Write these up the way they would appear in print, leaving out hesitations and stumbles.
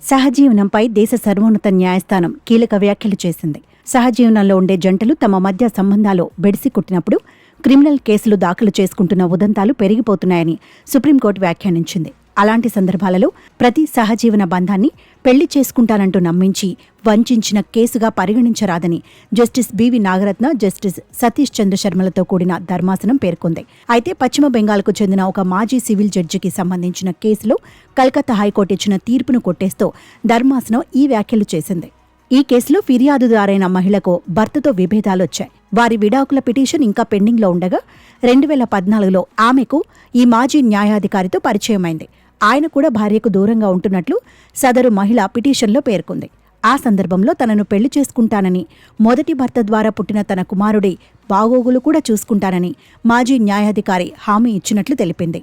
సహజీవనంపై దేశ సర్వోన్నత న్యాయస్థానం కీలక వ్యాఖ్యలు చేసింది. సహజీవనంలో ఉండే జంటలు తమ మధ్య సంబంధాలు బెడిసి కొట్టినప్పుడు క్రిమినల్ కేసులు దాఖలు చేసుకుంటున్న ఉదంతాలు పెరిగిపోతున్నాయని సుప్రీంకోర్టు వ్యాఖ్యానించింది. అలాంటి సందర్భాలలో ప్రతి సహజీవన బంధాన్ని పెళ్లి చేసుకుంటానంటూ నమ్మించి వంచిన కేసుగా పరిగణించరాదని జస్టిస్ బివి నాగరత్న, జస్టిస్ సతీష్ చంద్ర శర్మలతో కూడిన ధర్మాసనం పేర్కొంది. అయితే పశ్చిమ బెంగాల్కు చెందిన ఒక మాజీ సివిల్ జడ్జికి సంబంధించిన కేసులో కలకత్తా హైకోర్టు ఇచ్చిన తీర్పును కొట్టేస్తూ ధర్మాసనం ఈ వ్యాఖ్యలు చేసింది. ఈ కేసులో ఫిర్యాదుదారైన మహిళకు భర్తతో విభేదాలొచ్చాయి. వారి విడాకుల పిటిషన్ ఇంకా పెండింగ్లో ఉండగా 2014లో ఆమెకు ఈ మాజీ న్యాయాధికారితో పరిచయమైంది. ఆయన కూడా భార్యకు దూరంగా ఉంటున్నట్లు సదరు మహిళ పిటిషన్లో పేర్కొంది. ఆ సందర్భంలో తనను పెళ్లి చేసుకుంటానని, మొదటి భర్త ద్వారా పుట్టిన తన కుమారుడి బాగోగులు కూడా చూసుకుంటానని మాజీ న్యాయాధికారి హామీ ఇచ్చినట్లు తెలిపింది.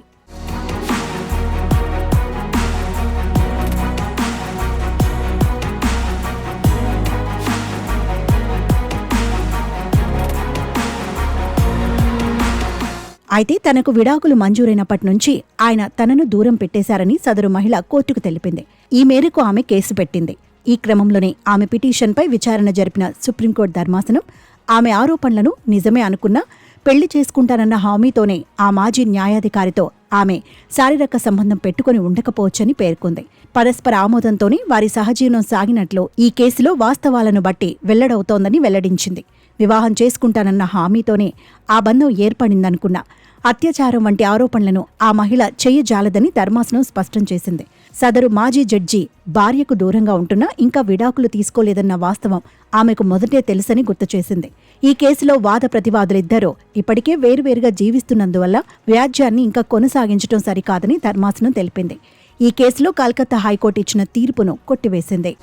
అయితే తనకు విడాకులు మంజూరైనప్పటి నుంచి ఆయన తనను దూరం పెట్టేశారని సదరు మహిళ కోర్టుకు తెలిపింది. ఈ మేరకు ఆమె కేసు పెట్టింది. ఈ క్రమంలోనే ఆమె పిటిషన్పై విచారణ జరిపిన సుప్రీంకోర్టు ధర్మాసనం ఆమె ఆరోపణలను నిజమే అనుకున్నా పెళ్లి చేసుకుంటానన్న హామీతోనే ఆ మాజీ న్యాయాధికారితో ఆమె శారీరక సంబంధం పెట్టుకుని ఉండకపోవచ్చని పేర్కొంది. పరస్పర ఆమోదంతోనే వారి సహజీవనం సాగినట్లు ఈ కేసులో వాస్తవాలను బట్టి వెల్లడవుతోందని వెల్లడించింది. వివాహం చేసుకుంటానన్న హామీతోనే ఆ బంధం ఏర్పడిందనుకున్నా అత్యాచారం వంటి ఆరోపణలను ఆ మహిళ చెయ్యజాలదని ధర్మాసనం స్పష్టం చేసింది. సదరు మాజీ జడ్జి భార్యకు దూరంగా ఉంటున్నా ఇంకా విడాకులు తీసుకోలేదన్న వాస్తవం ఆమెకు మొదటే తెలుసని గుర్తు చేసింది. ఈ కేసులో వాద ప్రతివాదులిద్దరూ ఇప్పటికే వేరువేరుగా జీవిస్తున్నందువల్ల వ్యాజ్యాన్ని ఇంకా కొనసాగించడం సరికాదని ధర్మాసనం తెలిపింది. ఈ కేసులో కలకత్తా హైకోర్టు ఇచ్చిన తీర్పును కొట్టివేసింది.